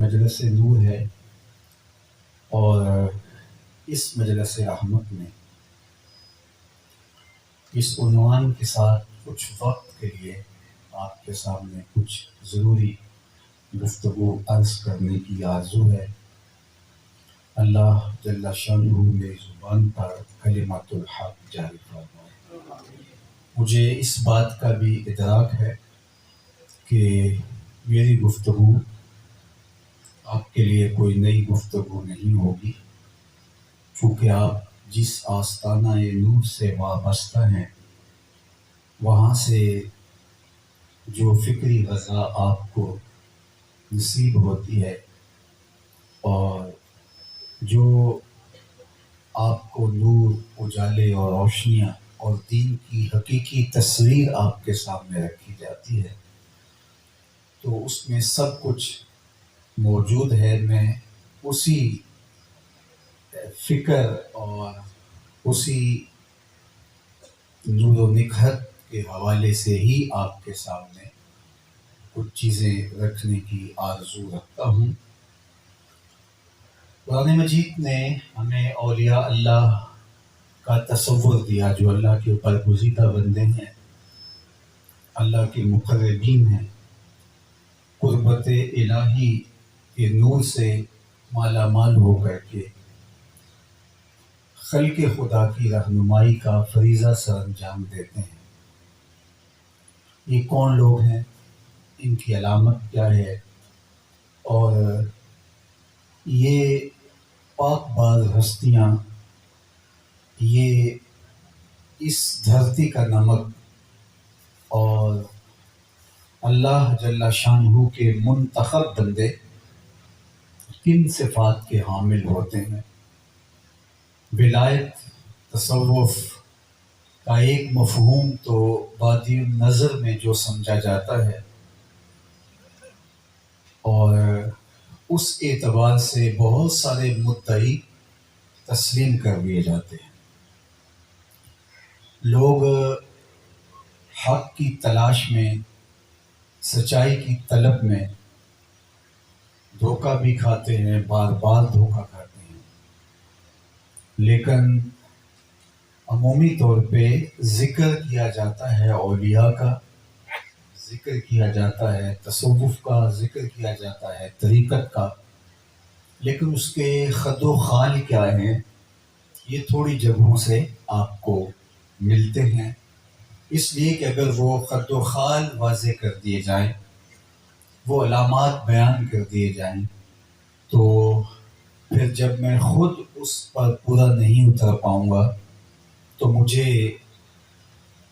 مجلس نور ہے اور اس مجلس رحمت میں اس عنوان کے ساتھ کچھ وقت کے لیے آپ کے سامنے کچھ ضروری گفتگو عرض کرنے کی آرزو ہے۔ اللہ جل شانہ میری زبان پر کلمات الحق جاری فرمائے۔ مجھے اس بات کا بھی ادراک ہے کہ میری گفتگو آپ کے لیے کوئی نئی گفتگو نہیں ہوگی، چونکہ آپ جس آستانہ نور سے وابستہ ہیں وہاں سے جو فکری غذا آپ کو نصیب ہوتی ہے اور جو آپ کو نور، اجالے اور روشنیاں اور دین کی حقیقی تصویر آپ کے سامنے رکھی جاتی ہے، تو اس میں سب کچھ موجود ہے۔ میں اسی فکر اور اسی نور و نکہت کے حوالے سے ہی آپ کے سامنے کچھ چیزیں رکھنے کی آرزو رکھتا ہوں۔ قرآن مجید نے ہمیں اولیاء اللہ کا تصور دیا جو اللہ کے برگزیدہ بندے ہیں، اللہ کے مقربین ہیں، قربت الہی کے نور سے مالا مال ہو کر کے خلق خدا کی رہنمائی کا فریضہ سر انجام دیتے ہیں۔ یہ کون لوگ ہیں، ان کی علامت کیا ہے، اور یہ پاک باز ہستیاں، یہ اس دھرتی کا نمک اور اللہ جل شانہ کے منتخب بندے کن صفات کے حامل ہوتے ہیں؟ ولایت تصوف کا ایک مفہوم تو بادی نظر میں جو سمجھا جاتا ہے، اور اس اعتبار سے بہت سارے مدعی تسلیم کر دیے جاتے ہیں۔ لوگ حق کی تلاش میں، سچائی کی طلب میں دھوکہ بھی کھاتے ہیں، بار بار دھوکہ کھاتے ہیں، لیکن عمومی طور پہ ذکر کیا جاتا ہے اولیاء کا، ذکر کیا جاتا ہے تصوف کا، ذکر کیا جاتا ہے طریقت کا، لیکن اس کے خد و خال کیا ہیں یہ تھوڑی جگہوں سے آپ کو ملتے ہیں۔ اس لیے کہ اگر وہ خد و خال واضح کر دیے جائیں، وہ علامات بیان کر دیے جائیں، تو پھر جب میں خود اس پر پورا نہیں اتر پاؤں گا تو مجھے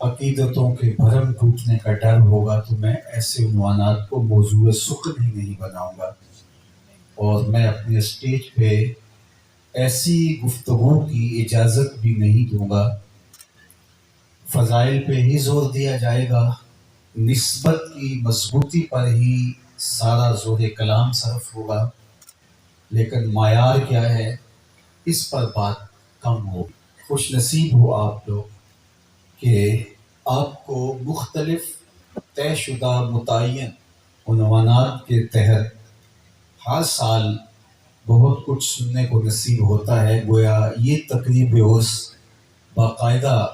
عقیدتوں کے بھرم ٹوٹنے کا ڈر ہوگا، تو میں ایسے عنوانات کو موضوع سخن ہی نہیں بناؤں گا، اور میں اپنے اسٹیج پہ ایسی گفتگو کی اجازت بھی نہیں دوں گا۔ فضائل پہ ہی زور دیا جائے گا، نسبت کی مضبوطی پر ہی سارا زور کلام صرف ہوگا، لیکن معیار کیا ہے اس پر بات کم ہوگی۔ خوش نصیب ہو آپ لوگ کہ آپ کو مختلف طے شدہ متعین عنوانات کے تحت ہر سال بہت کچھ سننے کو نصیب ہوتا ہے۔ گویا یہ تقریب عرس باقاعدہ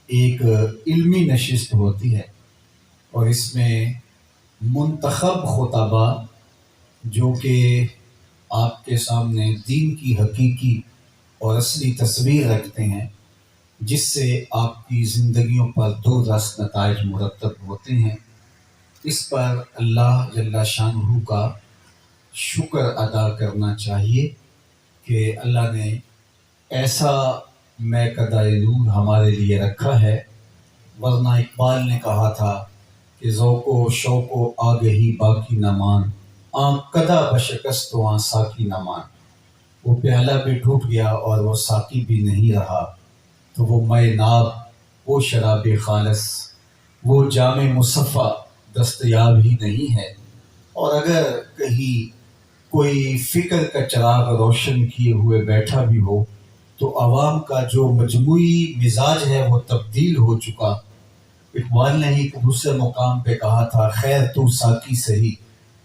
ایک علمی نشست ہوتی ہے، اور اس میں منتخب خطباء جو کہ آپ کے سامنے دین کی حقیقی اور اصلی تصویر رکھتے ہیں، جس سے آپ کی زندگیوں پر دو رس نتائج مرتب ہوتے ہیں، اس پر اللہ جل شانہ کا شکر ادا کرنا چاہیے کہ اللہ نے ایسا میکدہ نور ہمارے لیے رکھا ہے، ورنہ اقبال نے کہا تھا کہ ذوق و شوق و آگہی باقی نہ مان، آنکھ کدا بشکست و آن ساقی نہ مان۔ وہ پیالہ بھی ٹوٹ گیا اور وہ ساقی بھی نہیں رہا، تو وہ مے ناب، وہ شراب خالص، وہ جام مصفا دستیاب ہی نہیں ہے۔ اور اگر کہیں کوئی فکر کا چراغ روشن کیے ہوئے بیٹھا بھی ہو تو عوام کا جو مجموعی مزاج ہے وہ تبدیل ہو چکا۔ اقبال نے ہی دوسرے مقام پہ کہا تھا، خیر تو ساقی سہی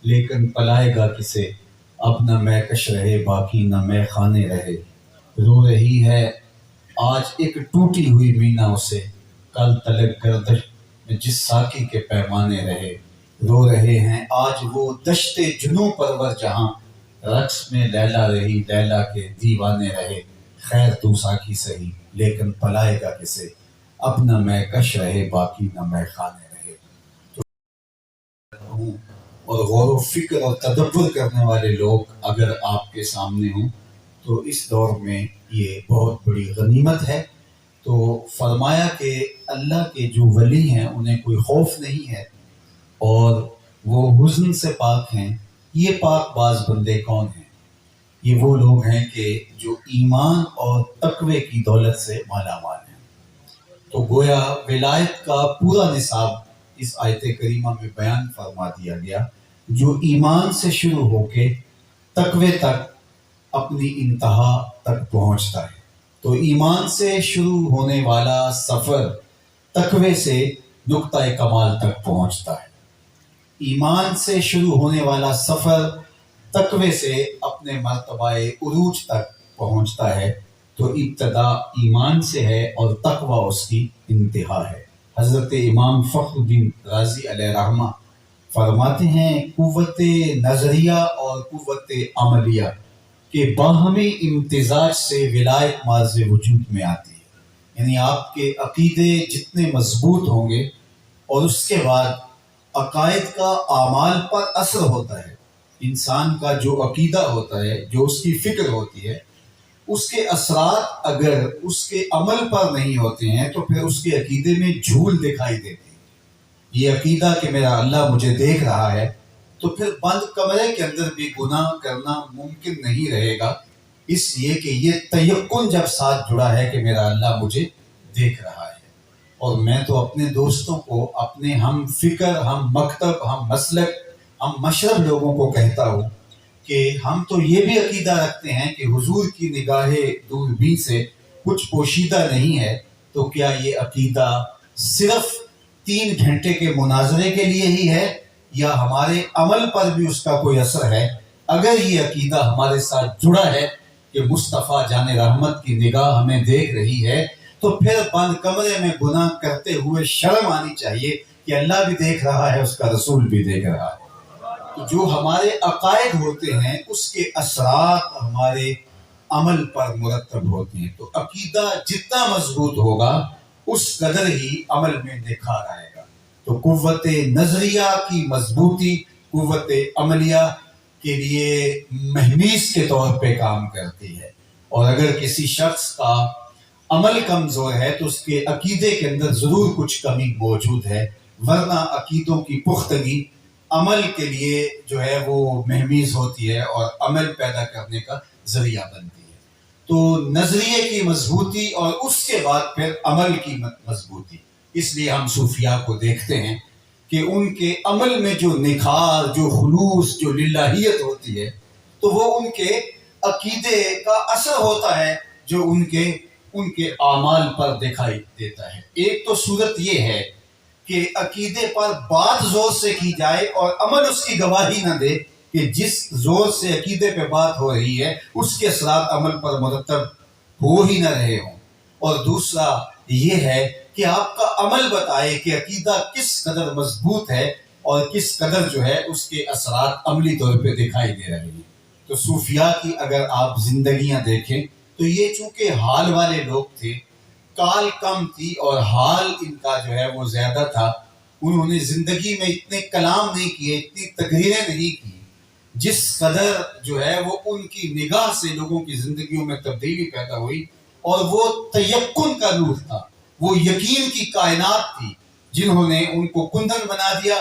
لیکن پلائے گا کسے، اب نہ میکش رہے باقی نہ میں خانے رہے، رو رہی ہے آج ایک ٹوٹی ہوئی مینا اسے، کل تلک گردش میں جس ساقی کے پیمانے رہے، رو رہے ہیں آج وہ دشت جنوں پرور جہاں، رقص میں لیلا رہی لیلا کے دیوانے رہے، خیر تو ساقی سہی لیکن پلائے گا کسے، اب نہ میں کش رہے باقی نہ میں خانے رہے۔ ہوں اور غور و فکر اور تدبر کرنے والے لوگ اگر آپ کے سامنے ہوں تو اس دور میں یہ بہت بڑی غنیمت ہے۔ تو فرمایا کہ اللہ کے جو ولی ہیں انہیں کوئی خوف نہیں ہے اور وہ حزن سے پاک ہیں۔ یہ پاک باز بندے کون ہیں؟ یہ وہ لوگ ہیں کہ جو ایمان اور تقوی کی دولت سے مالا مال ہیں۔ تو گویا ولایت کا پورا نصاب اس آیت کریمہ میں بیان فرما دیا گیا، جو ایمان سے شروع ہو کے تقوی تک اپنی انتہا تک پہنچتا ہے۔ تو ایمان سے شروع ہونے والا سفر تقوی سے نقطہ کمال تک پہنچتا ہے، ایمان سے شروع ہونے والا سفر تقوی سے اپنے مرتبہ عروج تک پہنچتا ہے۔ تو ابتدا ایمان سے ہے اور تقوی اس کی انتہا ہے۔ حضرت امام فخر الدین رازی علیہ رحمہ فرماتے ہیں قوت نظریہ اور قوت عملیہ کے باہمی امتزاج سے ولایت مارز وجود میں آتی ہے۔ یعنی آپ کے عقیدے جتنے مضبوط ہوں گے اور اس کے بعد عقائد کا اعمال پر اثر ہوتا ہے، انسان کا جو عقیدہ ہوتا ہے، جو اس کی فکر ہوتی ہے، اس کے اثرات اگر اس کے عمل پر نہیں ہوتے ہیں تو پھر اس کے عقیدے میں جھول دکھائی دیتی ہے۔ یہ عقیدہ کہ میرا اللہ مجھے دیکھ رہا ہے تو پھر بند کمرے کے اندر بھی گناہ کرنا ممکن نہیں رہے گا، اس لیے کہ یہ تیقن جب ساتھ جڑا ہے کہ میرا اللہ مجھے دیکھ رہا ہے۔ اور میں تو اپنے دوستوں کو، اپنے ہم فکر، ہم مکتب، ہم مسلک، ہم مشرب لوگوں کو کہتا ہوں کہ ہم تو یہ بھی عقیدہ رکھتے ہیں کہ حضور کی نگاہ دوربین سے کچھ پوشیدہ نہیں ہے۔ تو کیا یہ عقیدہ صرف 3 گھنٹے کے مناظرے کے لیے ہی ہے یا ہمارے عمل پر بھی اس کا کوئی اثر ہے؟ اگر یہ عقیدہ ہمارے ساتھ جڑا ہے کہ مصطفیٰ جان رحمت کی نگاہ ہمیں دیکھ رہی ہے تو پھر بند کمرے میں گناہ کرتے ہوئے شرم آنی چاہیے کہ اللہ بھی دیکھ رہا ہے، اس کا رسول بھی دیکھ رہا ہے۔ تو جو ہمارے عقائد ہوتے ہیں اس کے اثرات ہمارے عمل پر مرتب ہوتے ہیں۔ تو عقیدہ جتنا مضبوط ہوگا اس قدر ہی عمل میں نکھار آئے گا۔ تو قوت نظریہ کی مضبوطی قوت عملیہ کے لیے مہمیز کے طور پہ کام کرتی ہے، اور اگر کسی شخص کا عمل کمزور ہے تو اس کے عقیدے کے اندر ضرور کچھ کمی موجود ہے، ورنہ عقیدوں کی پختگی عمل کے لیے جو ہے وہ مہمیز ہوتی ہے اور عمل پیدا کرنے کا ذریعہ بنتی ہے۔ تو نظریے کی مضبوطی اور اس کے بعد پھر عمل کی مضبوطی، اس لیے ہم صوفیاء کو دیکھتے ہیں کہ ان کے عمل میں جو نکھار، جو خلوص، جو للہیت ہوتی ہے تو وہ ان کے عقیدے کا اثر ہوتا ہے جو ان کے اعمال پر دکھائی دیتا ہے۔ ایک تو صورت یہ ہے کہ عقیدے پر بات زور سے کی جائے اور عمل اس کی گواہی نہ دے کہ جس زور سے عقیدے پہ بات ہو رہی ہے اس کے اثرات عمل پر مرتب ہو ہی نہ رہے ہوں، اور دوسرا یہ ہے کہ آپ کا عمل بتائے کہ عقیدہ کس قدر مضبوط ہے اور کس قدر جو ہے اس کے اثرات عملی طور پہ دکھائی دے رہے ہیں۔ تو صوفیاء کی اگر آپ زندگیاں دیکھیں تو یہ چونکہ حال والے لوگ تھے، کال کم تھی اور حال ان کا جو ہے وہ زیادہ تھا، انہوں نے زندگی میں اتنے کلام نہیں کیے، اتنی تقریریں نہیں کی جس قدر جو ہے وہ ان کی نگاہ سے لوگوں کی زندگیوں میں تبدیلی پیدا ہوئی، اور وہ تیقن کا نور تھا، وہ یقین کی کائنات تھی جنہوں نے ان کو کندن بنا دیا،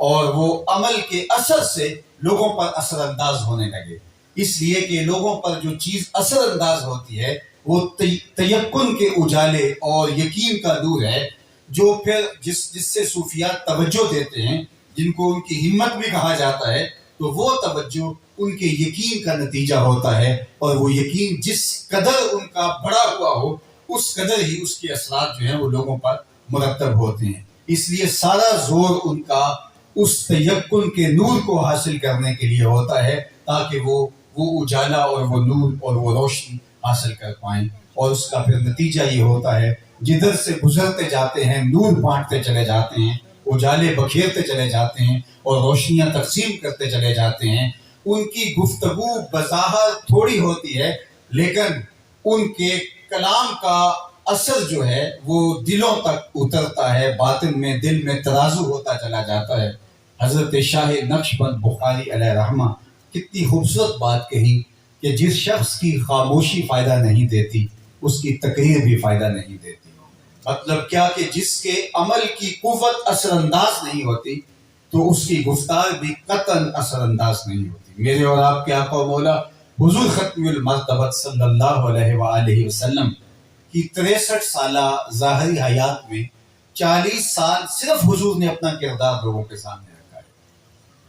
اور وہ عمل کے اثر سے لوگوں پر اثر انداز ہونے لگے۔ اس لیے کہ لوگوں پر جو چیز اثر انداز ہوتی ہے وہ تیقن کے اجالے اور یقین کا نور ہے، جو پھر جس سے صوفیاء توجہ دیتے ہیں، جن کو ان کی ہمت بھی کہا جاتا ہے، تو وہ توجہ ان کے یقین کا نتیجہ ہوتا ہے، اور وہ یقین جس قدر ان کا بڑا ہوا ہو اس قدر ہی اس کے اثرات جو ہیں وہ لوگوں پر مرتب ہوتے ہیں۔ اس لیے سارا زور ان کا اس تیقن کے نور کو حاصل کرنے کے لیے ہوتا ہے تاکہ وہ اجالا اور وہ نور اور وہ روشنی حاصل کر پائیں. اور اس کا پھر نتیجہ یہ ہوتا ہے جدھر سے گزرتے جاتے ہیں نور بانٹتے چلے جاتے ہیں, اجالے بکھیرتے چلے جاتے ہیں اور روشنیاں تقسیم کرتے چلے جاتے ہیں. ان کی گفتگو بظاہر تھوڑی ہوتی ہے لیکن ان کے کلام کا اثر جو ہے وہ دلوں تک اترتا ہے, باطن میں دل میں ترازو ہوتا چلا جاتا ہے. حضرت شاہ نقشبند بخاری علیہ رحمہ کتنی خوبصورت بات کہی کہ جس شخص کی خاموشی فائدہ نہیں دیتی اس کی تقریر بھی فائدہ نہیں دیتی. مطلب کیا کہ جس کے عمل کی قوت اثر انداز نہیں ہوتی تو اس کی گفتار بھی قطعاً اثر انداز نہیں ہوتی. میرے اور آپ کے آقا و مولا حضور ختم المرتبت صلی اللہ علیہ وآلہ وسلم کی 63 سالہ ظاہری حیات میں 40 سال صرف حضور نے اپنا کردار لوگوں کے سامنے رکھا ہے,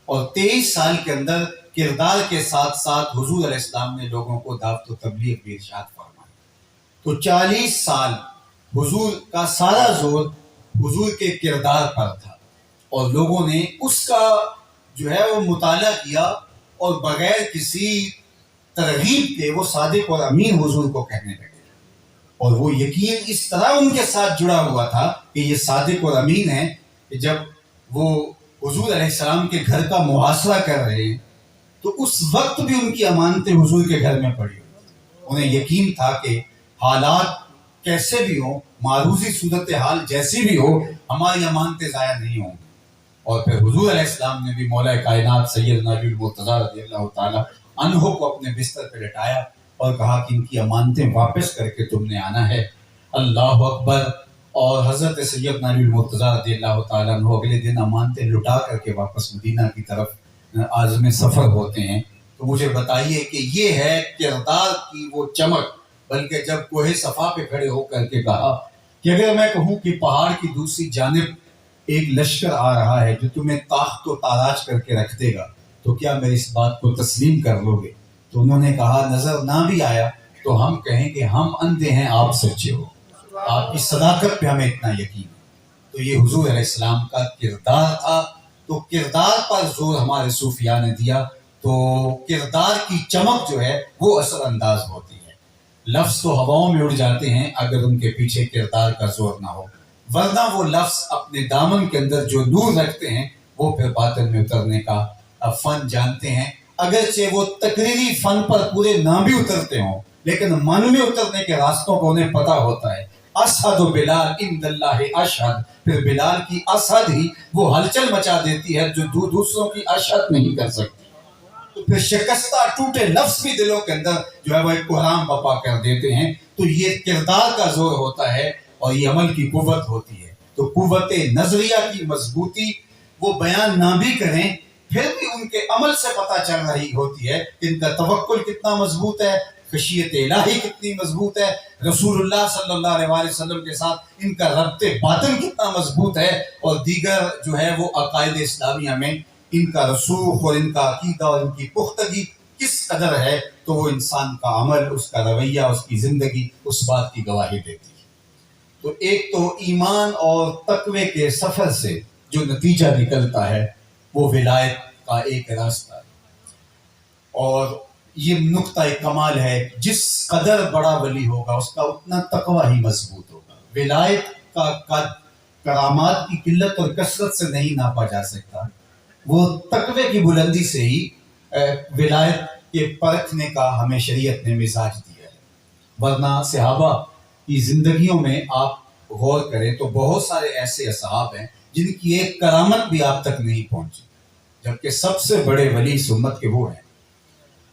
اور 23 سال کے اندر کردار کے ساتھ ساتھ حضور علیہ السلام نے لوگوں کو دعوت و تبلیغ بھی ارشاد فرمائی. تو 40 سال حضور کا سارا زور حضور کے کردار پر تھا, اور لوگوں نے اس کا جو ہے وہ مطالعہ کیا اور بغیر کسی ترغیب کے وہ صادق اور امین حضور کو کہنے لگے. اور وہ یقین اس طرح ان کے ساتھ جڑا ہوا تھا کہ یہ صادق اور امین ہے کہ جب وہ حضور علیہ السلام کے گھر کا محاصرہ کر رہے ہیں تو اس وقت بھی ان کی امانتیں حضور کے گھر میں پڑی ہوئی. انہیں یقین تھا کہ حالات کیسے بھی ہوں, معروضی صورتحال جیسی بھی ہو, ہماری امانتیں ضائع نہیں ہوں. اور پھر حضور علیہ السلام نے بھی مولا کائنات سیدنا علی المرتضیٰ رضی اللہ تعالیٰ عنہ کو اپنے بستر پہ لٹایا اور کہا کہ ان کی امانتیں واپس کر کے تم نے آنا ہے. اللہ اکبر. اور حضرت سیدنا علی المرتضیٰ رضی اللہ تعالیٰ عنہ اگلے دن امانتیں لٹا کر کے واپس مدینہ کی طرف عازم سفر ہوتے ہیں. تو مجھے بتائیے کہ یہ ہے کردار کی وہ چمک. بلکہ جب کوہ صفا پہ کھڑے ہو کر کے کہا کہ اگر میں کہوں کہ پہاڑ کی دوسری جانب ایک لشکر آ رہا ہے جو تمہیں تاخت و تاراج کر کے رکھ دے گا تو کیا میں اس بات کو تسلیم کر لو گے؟ تو انہوں نے کہا نظر نہ بھی آیا تو ہم کہیں کہ ہم اندھے ہیں, آپ سچے ہو, آپ کی صداقت پہ ہمیں اتنا یقین ہے. تو یہ حضور علیہ السلام کا کردار تھا. تو کردار پر زور ہمارے صوفیاء نے دیا. تو کردار کی چمک جو ہے وہ اثر انداز ہوتی ہے. لفظ تو ہواؤں میں اڑ جاتے ہیں اگر ان کے پیچھے کردار کا زور نہ ہو, ورنہ وہ لفظ اپنے دامن کے اندر جو نور رکھتے ہیں وہ پھر باطن میں اترنے کا فن جانتے ہیں. اگرچہ وہ تقریری فن پر پورے نہ بھی اترتے ہوں لیکن من میں اترنے کے راستوں کو انہیں پتہ ہوتا ہے. اشہد بلال عند اللہ اشہد, پھر بلال کی اشہد ہی وہ ہلچل مچا دیتی ہے جو دوسروں کی اشہد نہیں کر سکتی. تو پھر شکستہ ٹوٹے لفظ بھی دلوں کے اندر جو ہے وہ ایک کوہرام بپا کر دیتے ہیں. تو یہ کردار کا زور ہوتا ہے اور یہ عمل کی قوت ہوتی ہے. تو قوت نظریہ کی مضبوطی وہ بیان نہ بھی کریں پھر بھی ان کے عمل سے پتہ چل رہی ہوتی ہے کہ ان کا توکل کتنا مضبوط ہے, خشیت الہی کتنی مضبوط ہے, رسول اللہ صلی اللہ علیہ وآلہ وسلم کے ساتھ ان کا ربط باطن کتنا مضبوط ہے, اور دیگر جو ہے وہ عقائد اسلامیہ میں ان کا رسوخ اور ان کا عقیدہ اور ان کی پختگی کس قدر ہے. تو وہ انسان کا عمل, اس کا رویہ, اس کی زندگی اس بات کی گواہی دیتی ہے. تو ایک تو ایمان اور تقوی کے سفر سے جو نتیجہ نکلتا ہے وہ ولایت کا ایک راستہ ہے. اور یہ نقطہ کمال ہے, جس قدر بڑا ولی ہوگا اس کا اتنا تقوی ہی مضبوط ہوگا. ولایت کا قد کرامات کی قلت اور کثرت سے نہیں ناپا جا سکتا, وہ تقوی کی بلندی سے ہی ولایت کے پرکھنے کا ہمیں شریعت نے مزاج دیا ہے. ورنہ صحابہ کی زندگیوں میں آپ غور کریں تو بہت سارے ایسے اصحاب ہیں جن کی ایک کرامت بھی آپ تک نہیں پہنچی, جبکہ سب سے بڑے ولی اس امت کے وہ ہیں.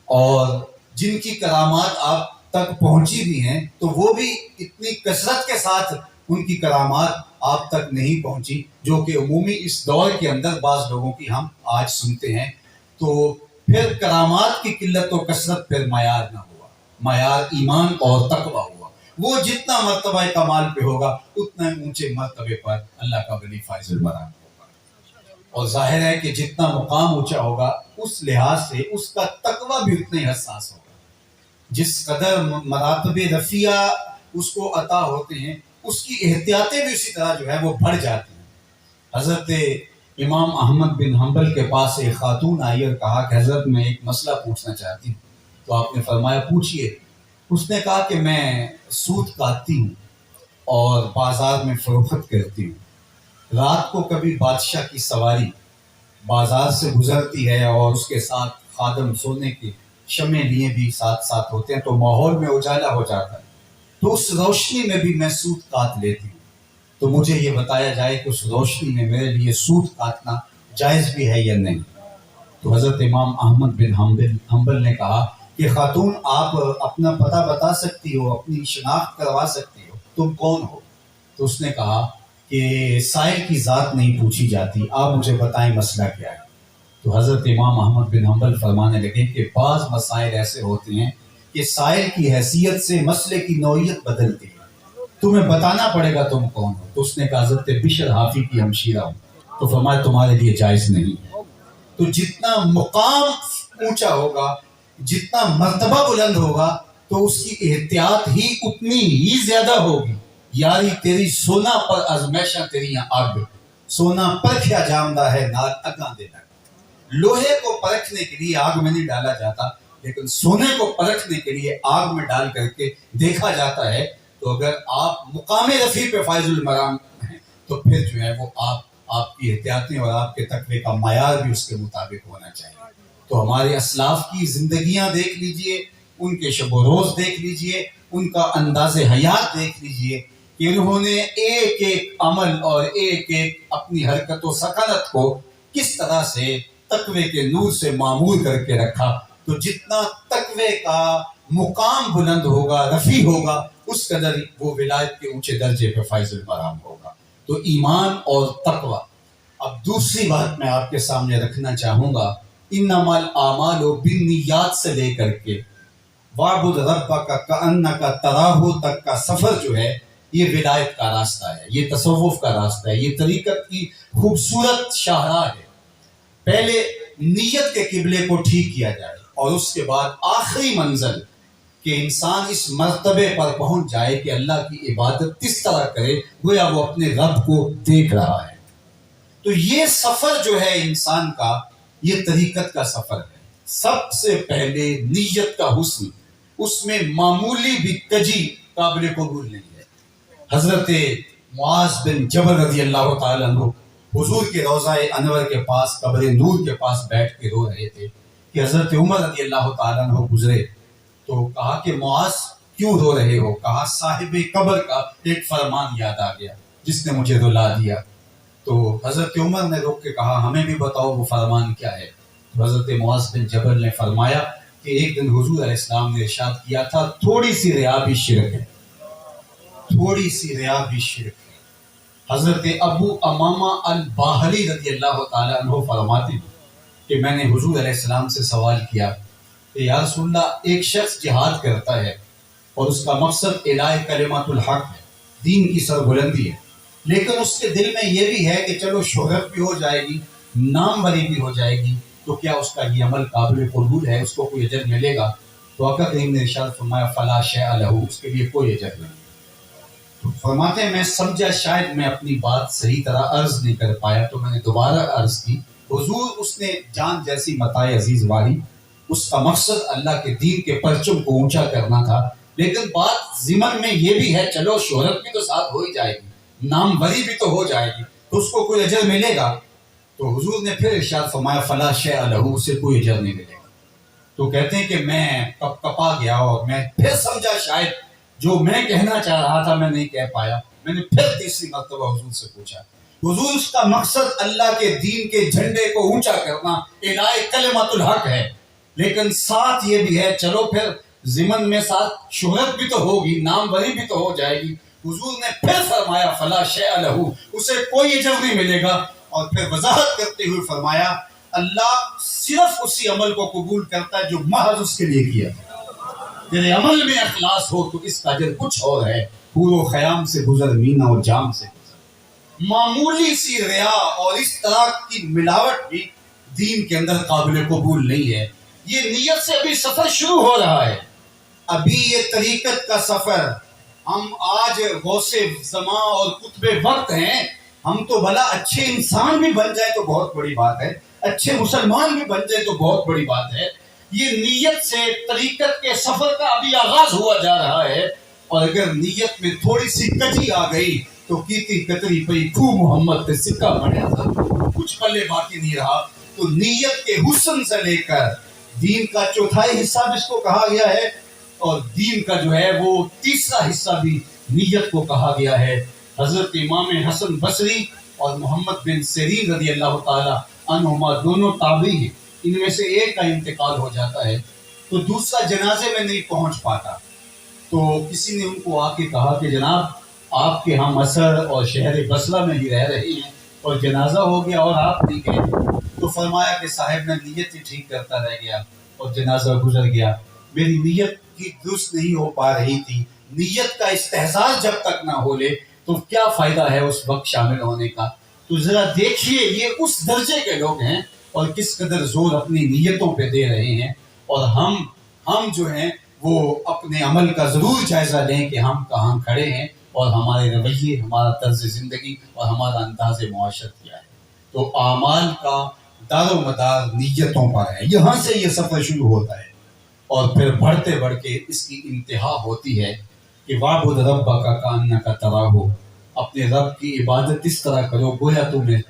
اور جن کی کرامات آپ تک پہنچی بھی ہیں تو وہ بھی اتنی کثرت کے ساتھ ان کی کرامات آپ تک نہیں پہنچی جو کہ عمومی اس دور کے اندر بعض لوگوں کی ہم آج سنتے ہیں. تو پھر کرامات کی قلت و کثرت پھر معیار نہ ہوا, معیار ایمان اور تقوی ہوا. وہ جتنا مرتبہ کمال پہ ہوگا اتنا اونچے مرتبے پر اللہ کا ولی فائز البرام ہوگا. اور ظاہر ہے کہ جتنا مقام اونچا ہوگا اس لحاظ سے اس کا تقوی بھی اتنا ہی حساس ہوگا. جس قدر مراتب رفیع اس کو عطا ہوتے ہیں اس کی احتیاطیں بھی اسی طرح جو ہے وہ بڑھ جاتی ہیں. حضرت امام احمد بن حنبل کے پاس ایک خاتون آئی اور کہا کہ حضرت میں ایک مسئلہ پوچھنا چاہتی ہوں. تو آپ نے فرمایا پوچھئے. اس نے کہا کہ میں سود کاٹتی ہوں اور بازار میں فروخت کرتی ہوں. رات کو کبھی بادشاہ کی سواری بازار سے گزرتی ہے اور اس کے ساتھ خادم سونے کے شمع لیے بھی ساتھ ساتھ ہوتے ہیں، تو ماحول میں اجالا ہو جاتا ہے. تو اس روشنی میں بھی میں سود کاٹ لیتی ہوں. تو مجھے یہ بتایا جائے کہ اس روشنی میں میرے لیے سود کاٹنا جائز بھی ہے یا نہیں. تو حضرت امام احمد بن حنبل نے کہا کہ خاتون آپ اپنا پتہ بتا سکتی ہو، اپنی شناخت کروا سکتی ہو، تم کون ہو؟ تو اس نے کہا کہ سائل کی ذات نہیں پوچھی جاتی، آپ مجھے بتائیں مسئلہ کیا ہے. تو حضرت امام احمد بن حنبل فرمانے لگے کہ بعض مسائل ایسے ہوتے ہیں کہ سائل کی حیثیت سے مسئلے کی نوعیت بدلتی ہے، تمہیں بتانا پڑے گا تم کون ہو. تو اس نے کہا حضرت بشر حافی کی ہمشیرہ ہوں. تو فرمایا تمہارے لیے جائز نہیں ہے. تو جتنا مقام اونچا ہوگا، جتنا مرتبہ بلند ہوگا، تو اس کی احتیاط ہی اتنی ہی زیادہ ہوگی. یاری تیری سونا پر ازمیشہ تیری آگ، سونا پرکھیا جامدہ ہے نال اگاں دے لگ. لوہے کو پرکھنے کے لیے آگ میں نہیں ڈالا جاتا، لیکن سونے کو پرکھنے کے لیے آگ میں ڈال کر کے دیکھا جاتا ہے. تو اگر آپ مقام رفیع پہ فائز المرام ہیں تو پھر جو ہے وہ آپ کی احتیاطیں اور آپ کے تقوی کا معیار بھی اس کے مطابق ہونا چاہیے. تو ہمارے اسلاف کی زندگیاں دیکھ لیجئے، ان کے شب و روز دیکھ لیجئے، ان کا انداز حیات دیکھ لیجئے کہ انہوں نے ایک ایک عمل اور ایک ایک اپنی حرکت و سکنت کو کس طرح سے تقوی کے نور سے معمور کر کے رکھا. تو جتنا تقوی کا مقام بلند ہوگا، رفیع ہوگا، اس قدر وہ ولایت کے اونچے درجے پہ فائز المرام ہوگا. تو ایمان اور تقوی. اب دوسری بات میں آپ کے سامنے رکھنا چاہوں گا، انما الاعمال بالنیات سے لے کر کے وَاعْبُدْ رَبَّكَ كَأَنَّكَ تَرَاهُ تک کا سفر جو ہے، یہ ولایت کا راستہ ہے، یہ تصوف کا راستہ ہے، یہ طریقت کی خوبصورت شاہراہ ہے. پہلے نیت کے قبلے کو ٹھیک کیا جائے اور اس کے بعد آخری منزل کہ انسان اس مرتبے پر پہنچ جائے کہ اللہ کی عبادت کس طرح کرے گویا وہ اپنے رب کو دیکھ رہا ہے. تو یہ سفر جو ہے انسان کا، یہ طریقت کا سفر ہے. سب سے پہلے نیت کا حسن، اس میں معمولی بھی کجی قابل قبول نہیں ہے. حضرت معاذ بن جبل رضی اللہ تعالیٰ عنہ حضور کے روضہ انور کے پاس، قبر نور کے پاس بیٹھ کے رو رہے تھے کہ حضرت عمر رضی اللہ تعالیٰ عنہ گزرے. تو کہا کہ معاذ کیوں رو رہے ہو؟ کہا صاحب قبر کا ایک فرمان یاد آ گیا جس نے مجھے رلا دیا. تو حضرت عمر نے روک کے کہا ہمیں بھی بتاؤ وہ فرمان کیا ہے. تو حضرت معاذ بن جبل نے فرمایا کہ ایک دن حضور علیہ السلام نے ارشاد کیا تھا تھوڑی سی ریا بھی شرک ہے، تھوڑی سی ریا بھی شرک ہے. حضرت ابو امامہ الباہلی رضی اللہ تعالیٰ عنہ فرماتے ہیں کہ میں نے حضور علیہ السلام سے سوال کیا کہ یا رسول اللہ، ایک شخص جہاد کرتا ہے اور اس کا مقصد اعلاء کلمۃ الحق ہے، دین کی سربلندی ہے، لیکن اس کے دل میں یہ بھی ہے کہ چلو شہرت بھی ہو جائے گی، نام وری بھی ہو جائے گی، تو کیا اس کا یہ عمل قابل قبول ہے؟ اس کو کوئی اجر ملے گا؟ تو آقا کریم نے ارشاد فرمایا فلا شیء لہ، اس کے لیے کوئی اجر نہیں. تو فرماتے ہیں میں سمجھا شاید میں اپنی بات صحیح طرح عرض نہیں کر پایا، تو میں نے دوبارہ عرض کی. حضور اس نے جان جیسی متاع عزیز واری، اس کا مقصد اللہ کے دین کے پرچم کو اونچا کرنا تھا، لیکن بات ضمن میں یہ بھی ہے چلو شہرت بھی تو ساتھ ہو ہی جائے گی، نام وری بھی تو ہو جائے گی، تو اس کو کوئی اجر ملے گا؟ تو حضور نے پھر ارشاد فرمایا فلا شیء لہ، اسے کوئی اجر نہیں ملے گا. تو کہتے ہیں کہ میں کپا گیا اور میں پھر سمجھا شاید جو میں کہنا چاہ رہا تھا میں نہیں کہہ پایا. میں نے پھر تیسری مرتبہ حضور سے پوچھا. حضور اس کا مقصد اللہ کے دین کے جھنڈے کو اونچا کرنا، اعلاء کلمۃ الحق ہے، لیکن ساتھ یہ بھی ہے چلو پھر ضمن میں ساتھ شہرت بھی تو ہوگی، نام وری بھی تو ہو جائے گی. حضور نے پھر فرمایا فلا شیء لہ، اسے کوئی اجر نہیں ملے گا. اور پھر وضاحت کرتے ہوئے فرمایا اللہ صرف اسی عمل کو قبول کرتا ہے جو محض اس کے لیے کیا. تیرے عمل میں اخلاص ہو تو اس کا اجر کچھ اور ہے، حور و خیام سے گزر مینا اور جام سے گزر. معمولی سی ریا اور اس طرح کی ملاوٹ بھی دین کے اندر قابل قبول نہیں ہے. یہ نیت سے ابھی سفر شروع ہو رہا ہے، ابھی یہ طریقت کا سفر. ہم آج غوث زمان اور قطب وقت ہیں، ہم تو بھلا اچھے انسان بھی بن جائے تو بہت بڑی بات ہے، اچھے مسلمان بھی بن جائے تو بہت بڑی بات ہے۔ یہ نیت سے طریقت کے سفر کا ابھی آغاز ہوا جا رہا ہے، اور اگر نیت میں تھوڑی سی کجی آ گئی تو کیتی کتری پئی خو محمد تے سکہ بنیا تھا، کچھ پلے باقی نہیں رہا۔ تو نیت کے حسن سے لے کر دین کا چوتھائی حصہ جس کو کہا گیا ہے، اور دین کا جو ہے وہ تیسرا حصہ بھی نیت کو کہا گیا ہے۔ حضرت امام حسن بصری اور محمد بن سیرین رضی اللہ تعالی عنہما دونوں تابعی ہیں، ان میں سے ایک کا انتقال ہو جاتا ہے تو دوسرا جنازے میں نہیں پہنچ پاتا، تو کسی نے ان کو آ کے کہا کہ جناب آپ کے ہم مصر اور شہر بصرہ میں ہی رہ رہے ہیں اور جنازہ ہو گیا اور آپ نہیں گئے، تو فرمایا کہ صاحب میں نیت ہی ٹھیک کرتا رہ گیا اور جنازہ گزر گیا، میری نیت کی درست نہیں ہو پا رہی تھی۔ نیت کا استحضار جب تک نہ ہو لے تو کیا فائدہ ہے اس وقت شامل ہونے کا۔ تو ذرا دیکھیے یہ اس درجے کے لوگ ہیں اور کس قدر زور اپنی نیتوں پہ دے رہے ہیں، اور ہم جو ہیں وہ اپنے عمل کا ضرور جائزہ لیں کہ ہم کہاں کھڑے ہیں اور ہمارے رویے، ہمارا طرز زندگی اور ہمارا انداز معاشرت کیا ہے۔ تو اعمال کا دار و مدار نیتوں پر ہے، یہاں سے یہ سفر شروع ہوتا ہے اور پھر بڑھتے بڑھ کے اس کی انتہا ہوتی ہے کہ وَاعْبُدْ رَبَّكَ كَأَنَّكَ تَرَاهُ، اپنے رب کی عبادت اس طرح کرو گویا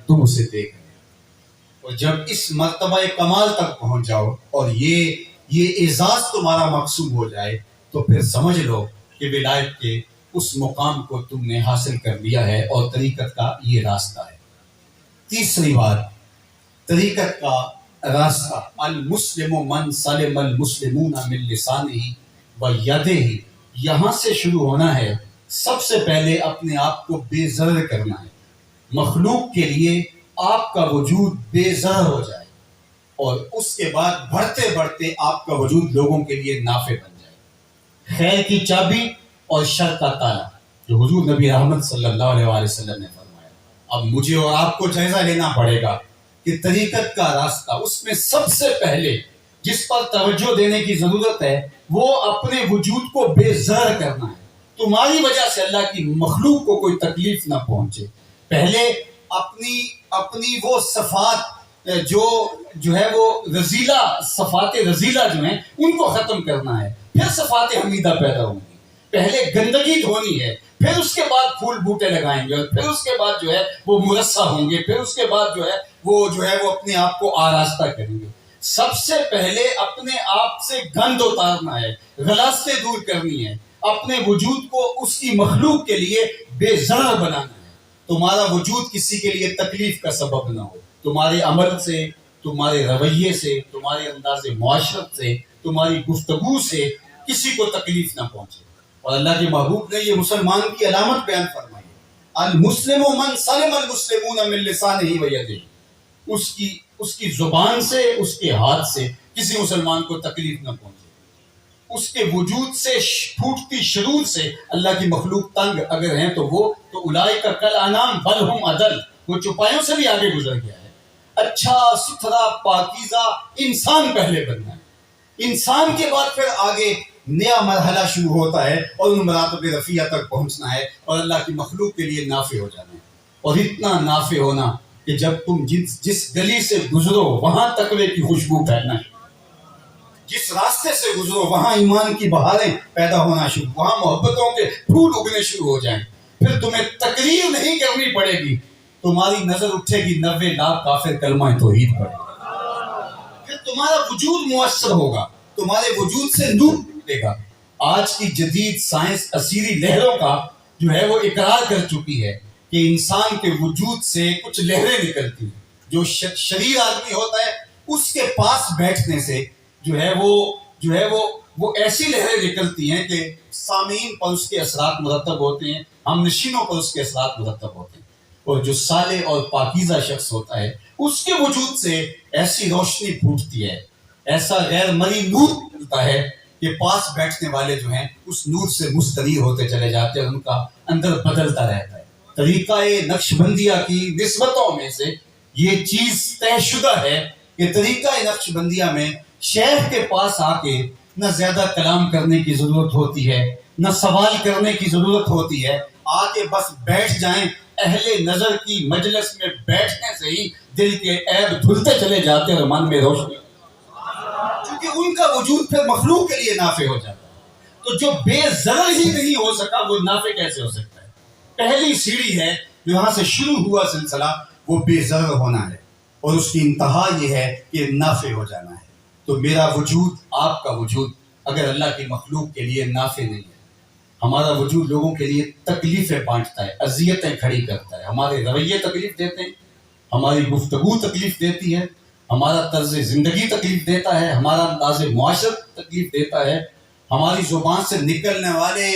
تم اسے دیکھ رہے ہو۔ اور جب اس مرتبہ کمال تک پہنچ جاؤ اور یہ اعزاز تمہارا مقصود ہو جائے تو پھر سمجھ لو کہ ولایت کے اس مقام کو تم نے حاصل کر لیا ہے، اور طریقت کا یہ راستہ ہے۔ تیسری بات، طریقت کا راستہ، المسلم من سلم المسلمون من لسانہ و یدہ، یہاں سے شروع ہونا ہے۔ سب سے پہلے اپنے آپ کو بے ضرر کرنا ہے، مخلوق کے لیے آپ کا وجود بے ضرر ہو جائے، اور اس کے بعد بڑھتے بڑھتے آپ کا وجود لوگوں کے لیے نافع بن جائے۔ خیر کی چابی اور شر کا تالا، جو حضور نبی رحمت صلی اللہ علیہ وآلہ وسلم نے فرمایا۔ اب مجھے اور آپ کو جائزہ لینا پڑے گا کہ طریقت کا راستہ، اس میں سب سے پہلے جس پر توجہ دینے کی ضرورت ہے وہ اپنے وجود کو بے ضرر کرنا ہے۔ تمہاری وجہ سے اللہ کی مخلوق کو کوئی تکلیف نہ پہنچے۔ پہلے اپنی وہ صفات جو ہے وہ رذیلہ، صفات رذیلہ جو ہیں ان کو ختم کرنا ہے، پھر صفات حمیدہ پیدا ہوں گی۔ پہلے گندگی دھونی ہے، پھر اس کے بعد پھول بوٹے لگائیں گے، اور پھر اس کے بعد جو ہے وہ مرصع ہوں گے، پھر اس کے بعد جو ہے وہ اپنے آپ کو آراستہ کریں گے۔ سب سے پہلے اپنے آپ سے گند اتارنا ہے، غلاظتیں دور کرنی ہے، اپنے وجود کو اس کی مخلوق کے لیے بے ضرر بنانا ہے۔ تمہارا وجود کسی کے لیے تکلیف کا سبب نہ ہو، تمہارے عمل سے، تمہارے رویے سے، تمہارے انداز معاشرت سے، تمہاری گفتگو سے کسی کو تکلیف نہ پہنچے۔ اور اللہ کے محبوب نے یہ مسلمان کی علامت بیان فرمائی ہے، المسلم من سلم المسلمون من لسانہ و یدہ، اس کی زبان سے، اس کے ہاتھ سے کسی مسلمان کو تکلیف نہ پہنچے، اس کے وجود سے پھوٹتی شرور سے اللہ کی مخلوق تنگ اگر ہیں تو اولئک کالانعام بل ہم اضل، وہ چوپایوں سے بھی آگے گزر گیا ہے۔ اچھا ستھرا پاکیزہ انسان پہلے بننا ہے، انسان کے بعد پھر آگے نیا مرحلہ شروع ہوتا ہے اور ان مراتب رفیع تک پہنچنا ہے اور اللہ کی مخلوق کے لیے نافع ہو جانا ہے۔ اور اتنا نافع ہونا کہ جب تم جس گلی سے گزرو وہاں تقوی کی خوشبو پھیلنا ہے، جس راستے سے گزرو وہاں ایمان کی بہاریں پیدا ہونا شروع، وہاں محبتوں کے پھول اگنے شروع ہو جائیں، پھر تمہیں تقریر نہیں کرنی پڑے گی، تمہاری نظر اٹھے گی 90 لاکھ کافر کلمہ توحید پڑھے، پھر تمہارا وجود مؤثر ہوگا، تمہارے وجود سے نور نکلے گا۔ آج کی جدید سائنس اسیری لہروں کا جو ہے وہ اقرار کر چکی ہے کہ انسان کے وجود سے کچھ لہریں نکلتی ہیں، جو شریر آدمی ہوتا ہے اس کے پاس بیٹھنے سے جو ہے وہ ایسی لہریں نکلتی ہیں کہ سامعین پر اس کے اثرات مرتب ہوتے ہیں، ہم نشینوں پر اس کے اثرات مرتب ہوتے ہیں، اور جو صالح اور پاکیزہ شخص ہوتا ہے اس کے وجود سے ایسی روشنی پھوٹتی ہے، ایسا غیر مرئی نور ملتا ہے کہ پاس بیٹھنے والے جو ہیں اس نور سے مستنیر ہوتے چلے جاتے ہیں، ان کا اندر بدلتا رہتا ہے۔ طریقہ نقش بندیہ کی نسبتوں میں سے یہ چیز طے شدہ ہے کہ طریقہ نقش بندیہ میں شیخ کے پاس آ کے نہ زیادہ کلام کرنے کی ضرورت ہوتی ہے، نہ سوال کرنے کی ضرورت ہوتی ہے، آ کے بس بیٹھ جائیں اہل نظر کی مجلس میں بیٹھنے سے ہی دل کے عیب دھلتے چلے جاتے ہیں اور من میں روشنی، کیونکہ ان کا وجود پھر مخلوق کے لیے نافع ہو جاتا ہے۔ تو جو بے ضرر ہی نہیں ہو سکا وہ نافع کیسے ہو سکتا ہے؟ پہلی سیڑھی ہے جہاں سے شروع ہوا سلسلہ، وہ بے ضرر ہونا ہے، اور اس کی انتہا یہ ہے کہ نافع ہو جانا ہے۔ تو میرا وجود، آپ کا وجود اگر اللہ کی مخلوق کے لیے نافع نہیں ہے، ہمارا وجود لوگوں کے لیے تکلیفیں بانٹتا ہے، اذیتیں کھڑی کرتا ہے، ہمارے رویے تکلیف دیتے ہیں، ہماری گفتگو تکلیف دیتی ہے، ہمارا طرز زندگی تکلیف دیتا ہے، ہمارا انداز معاشرت تکلیف دیتا ہے، ہماری زبان سے نکلنے والے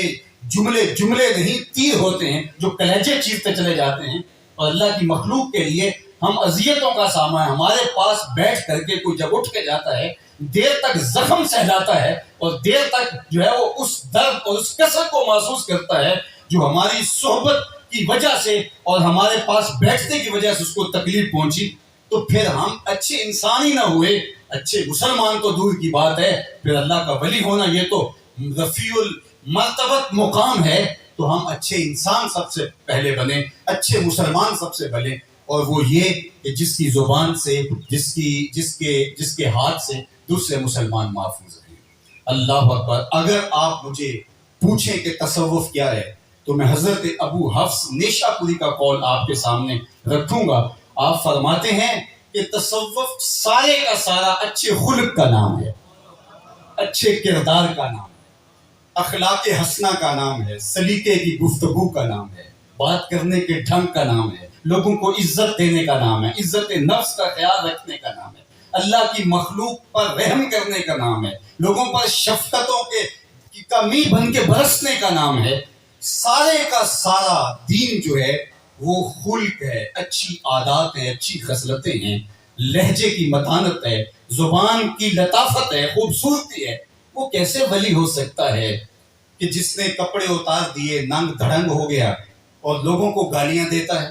جملے نہیں تیر ہوتے ہیں جو کلیجے چیرتے چلے جاتے ہیں، اور اللہ کی مخلوق کے لیے ہم اذیتوں کا سامان، ہمارے پاس بیٹھ کر کے کوئی جب اٹھ کے جاتا ہے دیر تک زخم سہلاتا ہے، اور دیر تک جو ہے وہ اس درد اور اس کثرت کو محسوس کرتا ہے جو ہماری صحبت کی وجہ سے اور ہمارے پاس بیٹھنے کی وجہ سے اس کو تکلیف پہنچی، تو پھر ہم اچھے انسان ہی نہ ہوئے، اچھے مسلمان تو دور کی بات ہے، پھر اللہ کا ولی ہونا یہ تو رفیع المرتبت مقام ہے۔ تو ہم اچھے انسان سب سے پہلے بنے، اچھے مسلمان سب سے بنے، اور وہ یہ کہ جس کی زبان سے، جس کے ہاتھ سے دوسرے مسلمان محفوظ رہیں۔ اللہ اکبر۔ اگر آپ مجھے پوچھیں کہ تصوف کیا ہے تو میں حضرت ابو حفص نیشا پوری کا قول آپ کے سامنے رکھوں گا۔ آپ فرماتے ہیں کہ تصوف سارے کا سارا اچھے خلق کا نام ہے، اچھے کردار کا نام ہے، اخلاق حسنہ کا نام ہے، سلیقے کی گفتگو کا نام ہے، بات کرنے کے ڈھنگ کا نام ہے، لوگوں کو عزت دینے کا نام ہے، عزت نفس کا خیال رکھنے کا نام ہے، اللہ کی مخلوق پر رحم کرنے کا نام ہے، لوگوں پر شفقتوں کی کمی بن کے برسنے کا نام ہے۔ سارے کا سارا دین جو ہے وہ خلق ہے، اچھی عادات ہیں، اچھی خصلتیں ہیں، لہجے کی متانت ہے، زبان کی لطافت ہے، خوبصورتی ہے۔ وہ کیسے ولی ہو سکتا ہے کہ جس نے کپڑے اتار دیے، ننگ دھڑنگ ہو گیا اور لوگوں کو گالیاں دیتا ہے،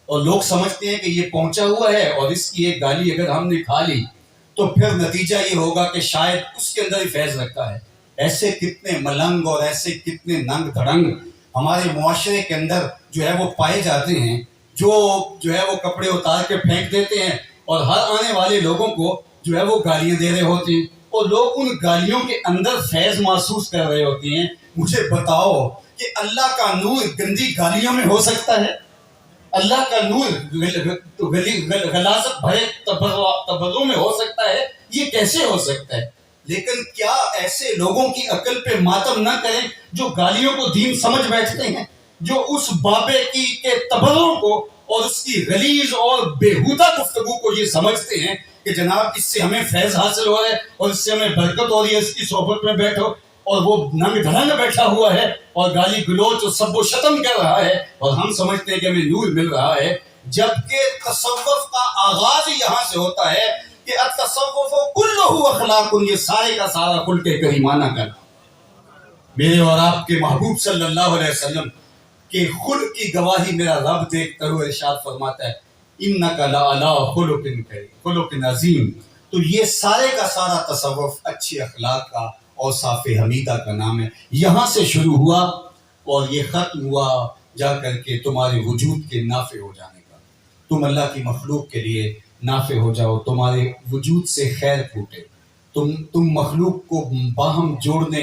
اور لوگ سمجھتے ہیں کہ یہ پہنچا ہوا ہے اور اس کی ایک گالی اگر ہم نے کھا لی تو پھر نتیجہ یہ ہوگا کہ شاید اس کے اندر ہی فیض رکھتا ہے۔ ایسے کتنے ملنگ اور ایسے کتنے ننگ دھڑنگ ہمارے معاشرے کے اندر جو ہے وہ پائے جاتے ہیں، جو ہے وہ کپڑے اتار کے پھینک دیتے ہیں اور ہر آنے والے لوگوں کو جو ہے وہ گالیاں دے رہے ہوتے ہیں، اور لوگ ان گالیوں کے اندر فیض محسوس کر رہے ہوتے ہیں۔ مجھے بتاؤ کہ اللہ کا نور گندی گالیوں میں ہو سکتا ہے؟ اللہ کا نور غلاظت بھرے تبروں میں ہو سکتا ہے؟ یہ کیسے ہو سکتا ہے؟ لیکن کیا ایسے لوگوں کی عقل پہ ماتم نہ کریں جو گالیوں کو دین سمجھ بیٹھتے ہیں، جو اس بابے کے تبروں کو اور اس کی غلیظ اور بےہودہ گفتگو کو یہ سمجھتے ہیں کہ جناب اس سے ہمیں فیض حاصل ہو رہا ہے اور اس سے ہمیں برکت ہو رہی ہے، اس کی صحبت میں بیٹھو، اور وہ ننگ دھڑنگ بیٹھا ہوا ہے اور گالی گلوچ اور سب و شتم کر رہا ہے اور ہم سمجھتے ہیں کہ ہمیں نور مل رہا ہے، جبکہ تصوف کا آغاز ہی یہاں سے ہوتا ہے کہ التصوف کلہ اخلاق، یہ سارے کا سارا خلق کریمانہ کا نام۔ میرے اور آپ کے محبوب صلی اللہ علیہ وسلم کے خلق کی گواہی میرا رب دیکھ کر وہ ارشاد فرماتا ہے انک لعلی خلق کریم، خلق عظیم۔ تو یہ سارے کا سارا تصوف اچھے اخلاق کا اوصاف حمیدہ کا نام ہے۔ یہاں سے شروع ہوا اور یہ ختم ہوا جا کر کے تمہارے وجود کے نافع ہو جانے کا۔ تم اللہ کی مخلوق کے لیے نافع ہو جاؤ، تمہارے وجود سے خیر پھوٹے، تم مخلوق کو باہم جوڑنے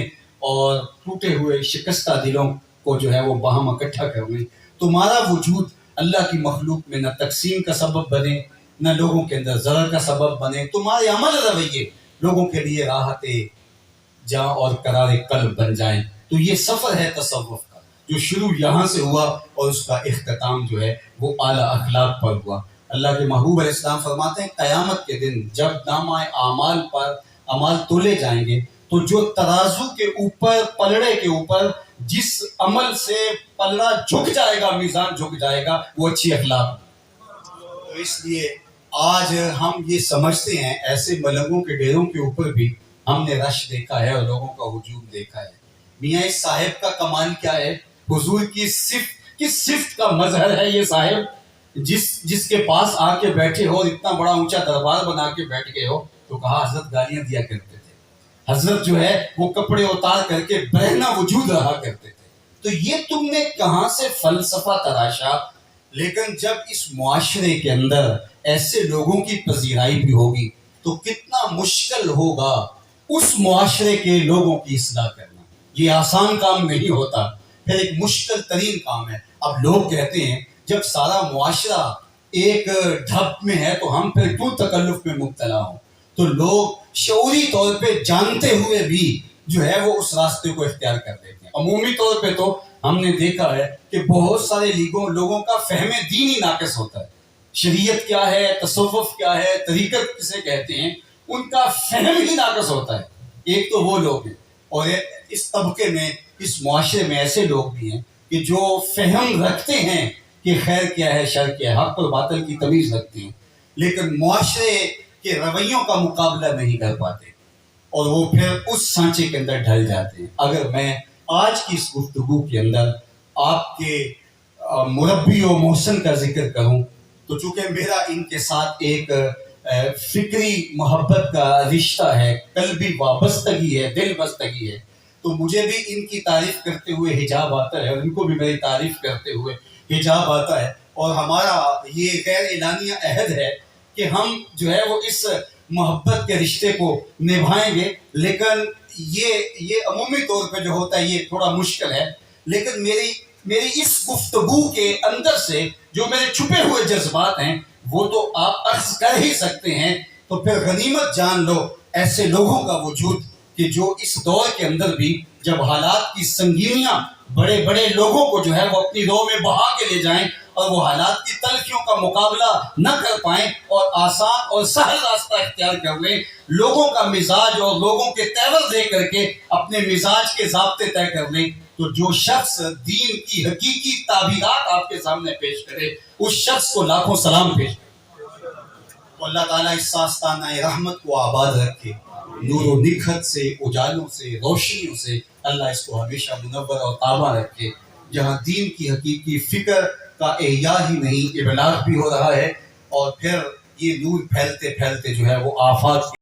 اور ٹوٹے ہوئے شکستہ دلوں کو جو ہے وہ باہم اکٹھا کرنے، تمہارا وجود اللہ کی مخلوق میں نہ تقسیم کا سبب بنے، نہ لوگوں کے اندر ضرر کا سبب بنے، تمہارے عمل رویے لوگوں کے لیے راحت جاں اور قرار قلب بن جائیں۔ تو یہ سفر ہے تصوف کا، جو شروع یہاں سے ہوا اور اس کا اختتام جو ہے وہ اعلیٰ اخلاق پر ہوا۔ اللہ کے محبوب علیہ السلام فرماتے ہیں قیامت کے دن جب نامہ اعمال پر اعمال تولے جائیں گے تو جو ترازو کے اوپر، پلڑے کے اوپر جس عمل سے پلڑا جھک جائے گا، میزان جھک جائے گا، وہ اچھی اخلاق۔ تو اس لیے آج ہم یہ سمجھتے ہیں ایسے ملنگوں کے ڈیروں کے اوپر بھی ہم نے رش دیکھا ہے اور لوگوں کا ہجوم دیکھا ہے۔ میاں اس صاحب کا کمال کیا ہے؟ حضور کی کس صفت کا مظہر ہے یہ صاحب؟ جس کے پاس آ کے بیٹھے ہو، اتنا بڑا اونچا دربار بنا کے بیٹھ گئے ہو، تو کہا حضرت گالیاں دیا کرتے تھے، حضرت جو ہے وہ کپڑے اتار کر کے برہنہ وجود رہا کرتے تھے۔ تو یہ تم نے کہاں سے فلسفہ تراشا لیکن جب اس معاشرے کے اندر ایسے لوگوں کی پذیرائی بھی ہوگی تو کتنا مشکل ہوگا اس معاشرے کے لوگوں کی اصلاح کرنا. یہ آسان کام نہیں ہوتا، پھر ایک مشکل ترین کام ہے. اب لوگ کہتے ہیں جب سارا معاشرہ ایک ڈھب میں ہے تو ہم پھر کیوں تکلف میں مبتلا ہوں. تو لوگ شعوری طور پہ جانتے ہوئے بھی جو ہے وہ اس راستے کو اختیار کر لیتے ہیں. عمومی طور پہ تو ہم نے دیکھا ہے کہ بہت سارے لوگوں کا فہم دین ہی ناقص ہوتا ہے. شریعت کیا ہے، تصوف کیا ہے، طریقت کسے کہتے ہیں، ان کا فہم ہی ناقص ہوتا ہے. ایک تو وہ لوگ ہیں، اور اس طبقے میں، اس معاشرے میں ایسے لوگ بھی ہیں کہ جو فہم رکھتے ہیں کہ خیر کیا ہے، شر کیا ہے، حق اور باطل کی تمیز رکھتے ہیں، لیکن معاشرے کے رویوں کا مقابلہ نہیں کر پاتے اور وہ پھر اس سانچے کے اندر ڈھل جاتے ہیں. اگر میں آج کی اس گفتگو کے اندر آپ کے مربی و محسن کا ذکر کروں تو چونکہ میرا ان کے ساتھ ایک فکری محبت کا رشتہ ہے، قلبی وابستگی ہے، دل بستگی ہے، تو مجھے بھی ان کی تعریف کرتے ہوئے حجاب آتا ہے اور ان کو بھی میری تعریف کرتے ہوئے حجاب آتا ہے. اور ہمارا یہ غیر اعلانیہ عہد ہے کہ ہم جو ہے وہ اس محبت کے رشتے کو نبھائیں گے. لیکن یہ عمومی طور پہ جو ہوتا ہے یہ تھوڑا مشکل ہے. لیکن میری اس گفتگو کے اندر سے جو میرے چھپے ہوئے جذبات ہیں وہ تو آپ عرض کر ہی سکتے ہیں. تو پھر غنیمت جان لو ایسے لوگوں کا وجود کہ جو اس دور کے اندر بھی جب حالات کی سنگینیاں بڑے بڑے لوگوں کو جو ہے وہ اپنی رو میں بہا کے لے جائیں اور وہ حالات کی تلخیوں کا مقابلہ نہ کر پائیں اور آسان اور سہل راستہ اختیار کر لیں، لوگوں کا مزاج اور لوگوں کے تیور دے کر کے اپنے مزاج کے ضابطے طے کر لیں، تو جو شخص دین کی حقیقی تعبیرات آپ کے سامنے پیش کرے اس شخص کو لاکھوں سلام پیش کرے. تو اللہ تعالیٰ اس آستانہ رحمت کو آباد رکھے، نور و نکھت سے، اجالوں سے، روشنیوں سے اللہ اس کو ہمیشہ منور اور تابہ رکھے. جہاں دین کی حقیقی فکر کا احیاء ہی نہیں، ابلاغ بھی ہو رہا ہے، اور پھر یہ نور پھیلتے پھیلتے جو ہے وہ آفات